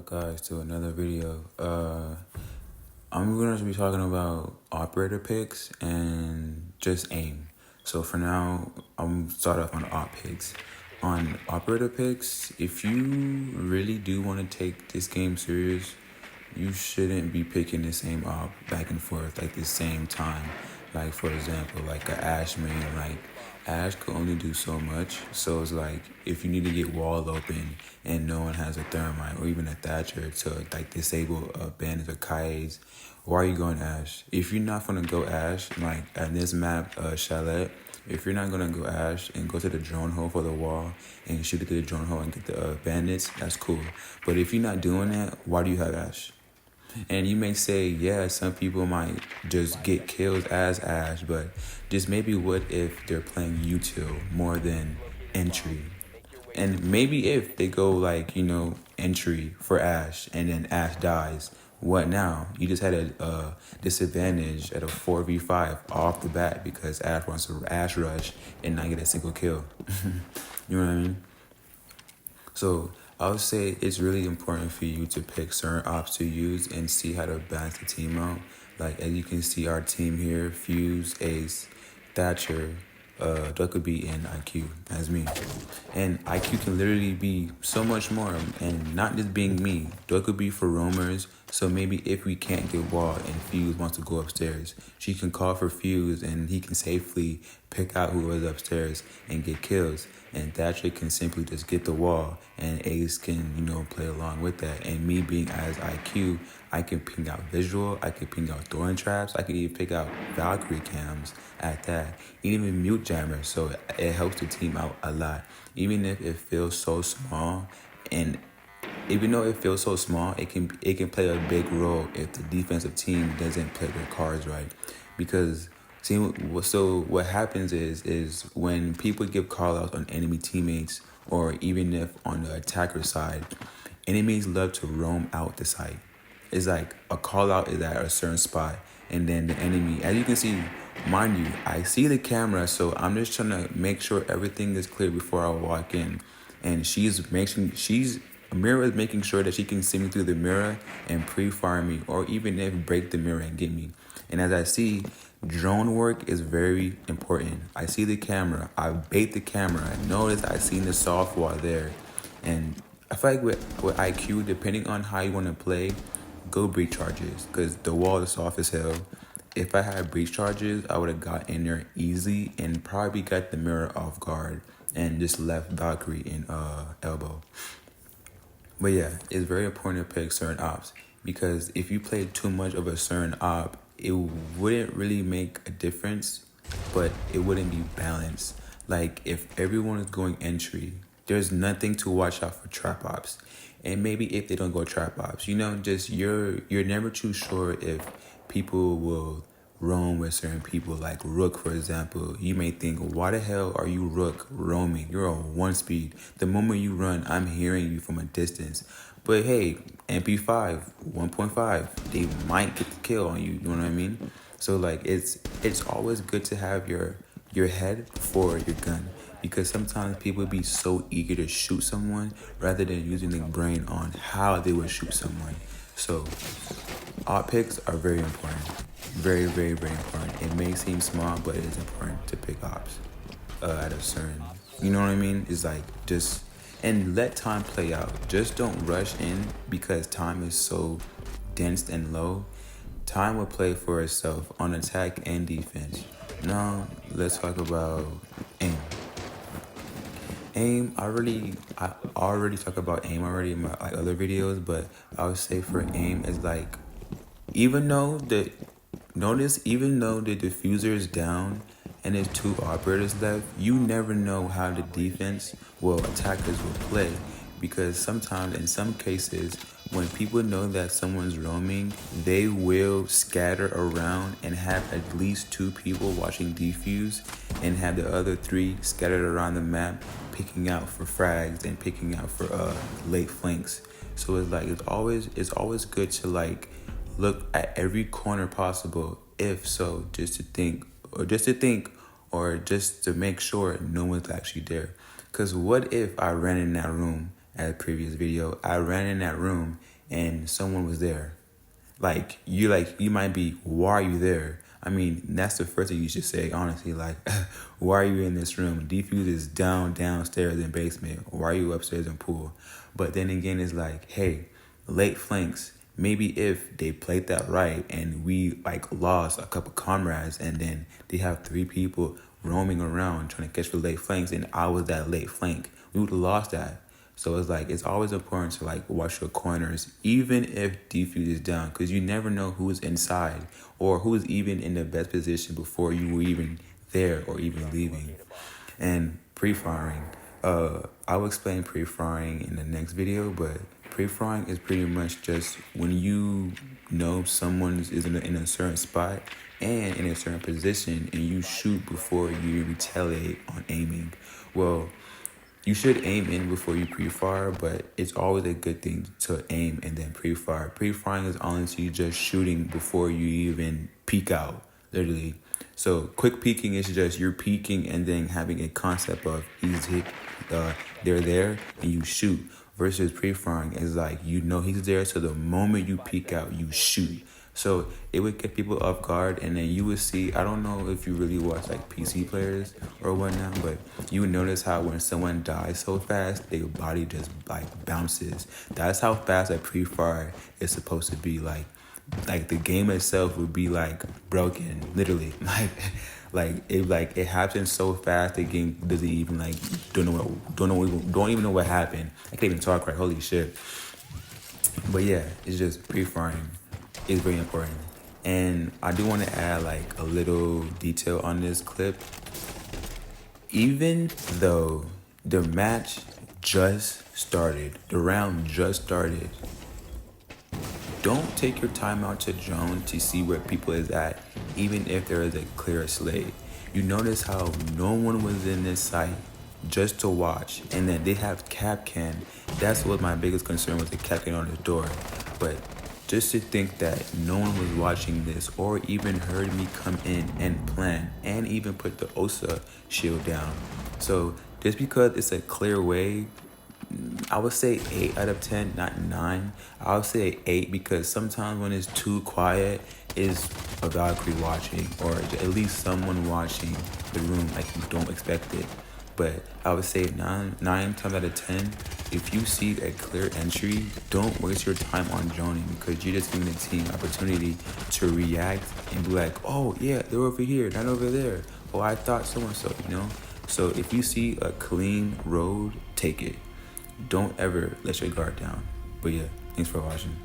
guys to another video. I'm gonna be talking about operator picks and just aim. So for now, I'm start off on op picks. On operator picks, if you really do want to take this game serious, you shouldn't be picking the same op back and forth like the same time. Like for example, like a Ash main, like Ash could only do so much. So it's like if you need to get wall open and no one has a thermite or even a Thatcher to like disable bandits or Kais, why are you going Ash? If you're not gonna go Ash, like at this map, Chalet, if you're not gonna go Ash and go to the drone hole for the wall and shoot it to the drone hole and get the bandits, that's cool. But if you're not doing that, why do you have Ash? And you may say, yeah, some people might just get kills as Ash, but just maybe what if they're playing util more than entry? And maybe if they go like, entry for Ash and then Ash dies, what now? You just had a disadvantage at a 4v5 off the bat because Ash wants to Ash rush and not get a single kill. You know what I mean? So I would say it's really important for you to pick certain ops to use and see how to balance the team out. Like as you can see our team here, Fuse, Ace, Thatcher, Duckabee, and IQ as me. And IQ can literally be so much more and not just being me. Duckabee for roamers. So maybe if we can't get wall and Fuse wants to go upstairs, she can call for Fuse and he can safely pick out who is upstairs and get kills. And Thatcher can simply just get the wall and Ace can, play along with that. And me being as IQ, I can ping out visual, I can ping out throwing traps, I can even pick out Valkyrie cams at that. Even mute jammers, so it helps the team out a lot. Even if it feels so small, and even though it feels so small, it can play a big role if the defensive team doesn't play their cards right. Because so what happens is when people give callouts on enemy teammates, or even if on the attacker side, enemies love to roam out the site. It's like a callout is at a certain spot, and then the enemy, as you can see, mind you, I see the camera, so I'm just trying to make sure everything is clear before I walk in. And Mira is making sure that she can see me through the mirror and pre-fire me, or even if break the mirror and get me. And as I see, drone work is very important. I see the camera, I bait the camera, I notice I seen the soft wall there. And I feel like with IQ, depending on how you want to play, go breach charges, because the wall is soft as hell. If I had breach charges, I would have got in there easy and probably got the mirror off guard and just left Valkyrie in elbow. But yeah, it's very important to pick certain ops, because if you play too much of a certain op, it wouldn't really make a difference, but it wouldn't be balanced. Like if everyone is going entry, there's nothing to watch out for trap ops. And maybe if they don't go trap ops, just you're never too sure if people will roam with certain people. Like Rook, for example, you may think, why the hell are you Rook roaming? You're on 1 speed. The moment you run, I'm hearing you from a distance. But hey, MP5, 1.5, they might get the kill on you. You know what I mean? So like it's always good to have your head for your gun, because sometimes people be so eager to shoot someone rather than using their brain on how they would shoot someone. So op picks are very important. Very, very, very important. It may seem small, but it is important to pick ops at a certain, you know what I mean? It's like and let time play out. Just don't rush in, because time is so dense and low. Time will play for itself on attack and defense. Now, let's talk about aim. Aim, I already talked about aim already in my other videos, but I would say for aim is like, even though the diffuser is down and there's 2 operators left, you never know how the defense, attackers will play. Because sometimes, in some cases, when people know that someone's roaming, they will scatter around and have at least 2 people watching defuse and have the other 3 scattered around the map, picking out for frags and picking out for late flanks. So it's like it's always good to like look at every corner possible, just to make sure no one's actually there. Because what if I ran in that room, at a previous video, I ran in that room and someone was there. Like you might be, why are you there? I mean, that's the first thing you should say, honestly. Like, why are you in this room? Defuse is downstairs in basement. Why are you upstairs in pool? But then again, it's like, hey, late flanks. Maybe if they played that right and we like lost a couple comrades, and then they have 3 people roaming around trying to catch for late flanks, and I was that late flank, we would have lost that. So it's like, it's always important to like watch your corners, even if defuse is down, because you never know who's inside or who's even in the best position before you were even there or even leaving. And pre-firing, I'll explain pre-firing in the next video, but pre-firing is pretty much just when you know someone is in a certain spot and in a certain position, and you shoot before you retaliate on aiming. Well, you should aim in before you pre-fire, but it's always a good thing to aim and then pre-fire. Pre-firing is honestly just shooting before you even peek out, literally. So quick peeking is just you're peeking and then having a concept of they're there, and you shoot. Versus pre-firing is like, you know he's there, so the moment you peek out, you shoot. So it would get people off guard, and then you would see, I don't know if you really watch like PC players or whatnot, but you would notice how when someone dies so fast, their body just like bounces. That's how fast a pre-fire is supposed to be. Like the game itself would be like broken, literally. Like it happens so fast, the game doesn't even like don't even know what happened. I can't even talk right. Holy shit. But yeah, it's just pre-firing is very important. And I do want to add like a little detail on this clip. Even though the match just started, the round just started, don't take your time out to drone to see where people is at, even if there is a clear slate. You notice how no one was in this site just to watch, and then they have Kapkan. That's what my biggest concern was, the Kapkan on the door. But just to think that no one was watching this or even heard me come in and plan and even put the OSA shield down. So just because it's a clear way, I would say 8 out of 10, not 9. I would say 8 because sometimes when it's too quiet, is a Valkyrie watching or at least someone watching the room like you don't expect it. But I would say 9 times out of 10, if you see a clear entry, don't waste your time on droning, because you're just giving the team opportunity to react and be like, oh yeah, they're over here, not over there. Oh, I thought so-and-so, you know? So if you see a clean road, take it. Don't ever let your guard down. But yeah, thanks for watching.